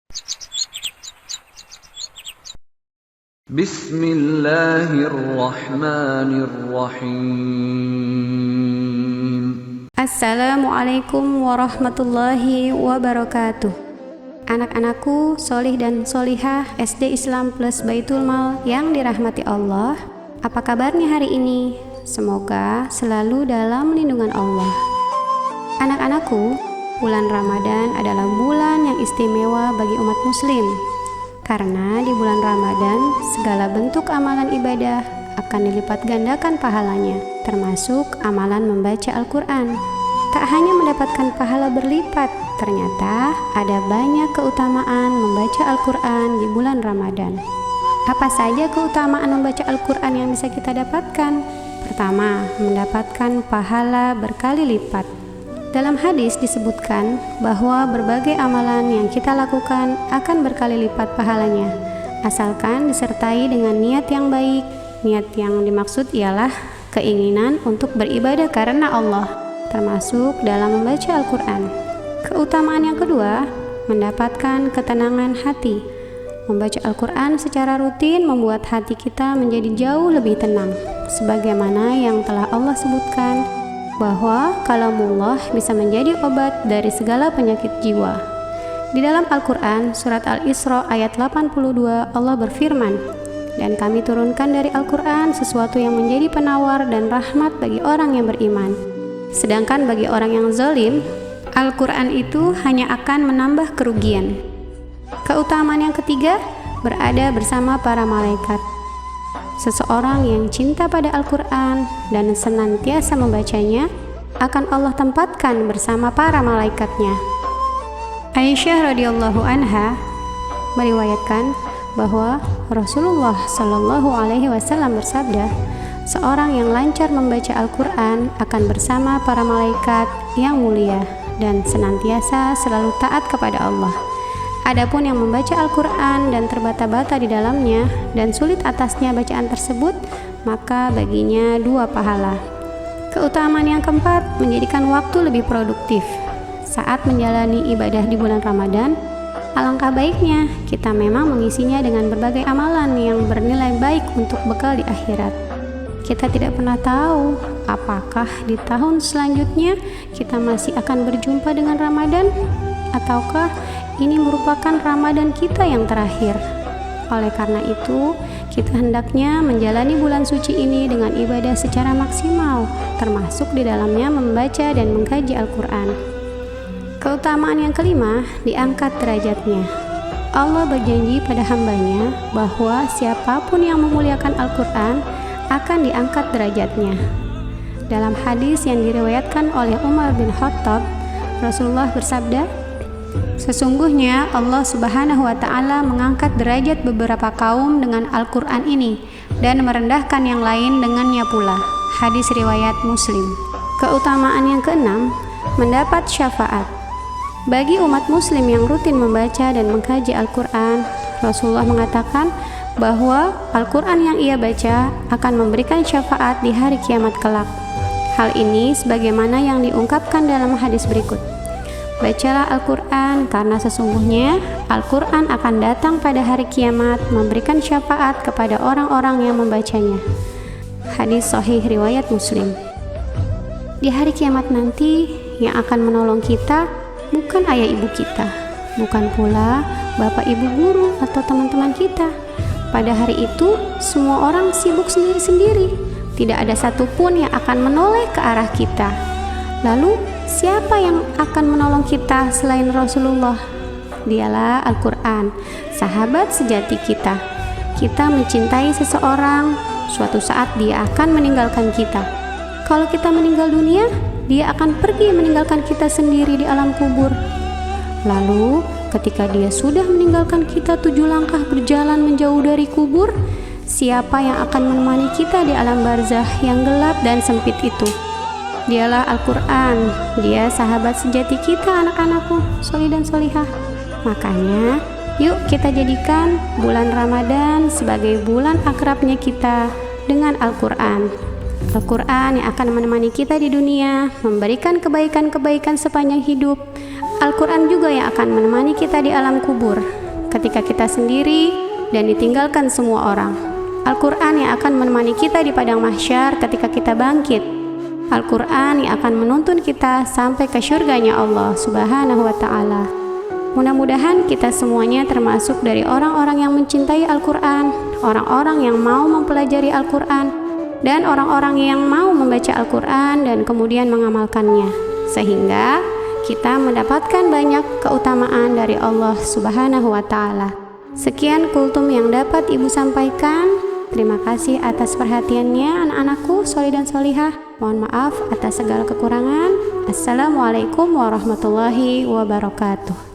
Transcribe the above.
Bismillahirrahmanirrahim. Assalamualaikum warahmatullahi wabarakatuh. Anak-anakku, solih dan solihah SD Islam Plus Baitul Mal yang dirahmati Allah, apa kabarnya hari ini? Semoga selalu dalam lindungan Allah. Anak-anakku, bulan Ramadan adalah bulan yang istimewa bagi umat muslim, karena di bulan Ramadan segala bentuk amalan ibadah akan dilipat gandakan pahalanya, termasuk amalan membaca Al-Quran. Tak hanya mendapatkan pahala berlipat, ternyata ada banyak keutamaan membaca Al-Quran di bulan Ramadan. Apa saja keutamaan membaca Al-Quran yang bisa kita dapatkan? Pertama, mendapatkan pahala berkali lipat. Dalam hadis disebutkan bahwa berbagai amalan yang kita lakukan akan berkali lipat pahalanya, asalkan disertai dengan niat yang baik. Niat yang dimaksud ialah keinginan untuk beribadah karena Allah, termasuk dalam membaca Al-Quran. Keutamaan yang kedua, mendapatkan ketenangan hati. Membaca Al-Quran secara rutin membuat hati kita menjadi jauh lebih tenang, sebagaimana yang telah Allah sebutkan bahwa kalamullah bisa menjadi obat dari segala penyakit jiwa. Di dalam Al-Quran, surat Al-Isra ayat 82, Allah berfirman, "Dan kami turunkan dari Al-Quran sesuatu yang menjadi penawar dan rahmat bagi orang yang beriman. Sedangkan bagi orang yang zalim, Al-Quran itu hanya akan menambah kerugian." Keutamaan yang ketiga, berada bersama para malaikat. Seseorang yang cinta pada Al-Quran dan senantiasa membacanya akan Allah tempatkan bersama para malaikatnya. Aisyah radhiyallahu anha meriwayatkan bahwa Rasulullah Shallallahu alaihi wasallam bersabda, seorang yang lancar membaca Al-Quran akan bersama para malaikat yang mulia dan senantiasa selalu taat kepada Allah. Adapun yang membaca Al-Quran dan terbata-bata di dalamnya dan sulit atasnya bacaan tersebut, maka baginya 2 pahala. Keutamaan yang keempat, menjadikan waktu lebih produktif. Saat menjalani ibadah di bulan Ramadan, alangkah baiknya kita memang mengisinya dengan berbagai amalan yang bernilai baik untuk bekal di akhirat. Kita tidak pernah tahu apakah di tahun selanjutnya kita masih akan berjumpa dengan Ramadan, ataukah ini merupakan Ramadan kita yang terakhir. Oleh karena itu, kita hendaknya menjalani bulan suci ini dengan ibadah secara maksimal, termasuk di dalamnya membaca dan mengkaji Al-Quran. Keutamaan yang kelima, diangkat derajatnya. Allah berjanji pada hambanya bahwa siapapun yang memuliakan Al-Quran akan diangkat derajatnya. Dalam hadis yang diriwayatkan oleh Umar bin Khattab, Rasulullah bersabda, "Sesungguhnya Allah Subhanahu wa Ta'ala mengangkat derajat beberapa kaum dengan Al-Quran ini dan merendahkan yang lain dengannya pula." Hadis riwayat Muslim. Keutamaan yang keenam, mendapat syafaat. Bagi umat muslim yang rutin membaca dan mengkaji Al-Quran, Rasulullah mengatakan bahwa Al-Quran yang ia baca akan memberikan syafaat di hari kiamat kelak. Hal ini sebagaimana yang diungkapkan dalam hadis berikut. Bacalah Al-Quran karena sesungguhnya Al-Quran akan datang pada hari kiamat memberikan syafaat kepada orang-orang yang membacanya. Hadis sahih riwayat Muslim. Di hari kiamat nanti yang akan menolong kita bukan ayah ibu kita, bukan pula bapak ibu guru atau teman-teman kita. Pada hari itu semua orang sibuk sendiri-sendiri, tidak ada satupun yang akan menoleh ke arah kita. Lalu siapa yang akan menolong kita selain Rasulullah? Dialah Al-Quran, sahabat sejati kita. Kita mencintai seseorang, suatu saat dia akan meninggalkan kita. Kalau kita meninggal dunia, dia akan pergi meninggalkan kita sendiri di alam kubur. Lalu ketika dia sudah meninggalkan kita 7 langkah berjalan menjauh dari kubur, siapa yang akan menemani kita di alam barzah yang gelap dan sempit itu? Dialah Al-Quran, dia sahabat sejati kita anak-anakku, solih dan solihah. Makanya, yuk kita jadikan bulan Ramadan sebagai bulan akrabnya kita dengan Al-Quran. Al-Quran yang akan menemani kita di dunia, memberikan kebaikan-kebaikan sepanjang hidup, Al-Quran juga yang akan menemani kita di alam kubur ketika kita sendiri dan ditinggalkan semua orang. Al-Quran yang akan menemani kita di padang mahsyar ketika kita bangkit. Al-Quran yang akan menuntun kita sampai ke syurganya Allah Subhanahu wa ta'ala. Mudah-mudahan kita semuanya termasuk dari orang-orang yang mencintai Al-Quran, orang-orang yang mau mempelajari Al-Quran, dan orang-orang yang mau membaca Al-Quran dan kemudian mengamalkannya, sehingga kita mendapatkan banyak keutamaan dari Allah Subhanahu wa ta'ala. Sekian kultum yang dapat Ibu sampaikan. Terima kasih atas perhatiannya anak-anakku solih dan solihah. Mohon maaf atas segala kekurangan. Assalamualaikum warahmatullahi wabarakatuh.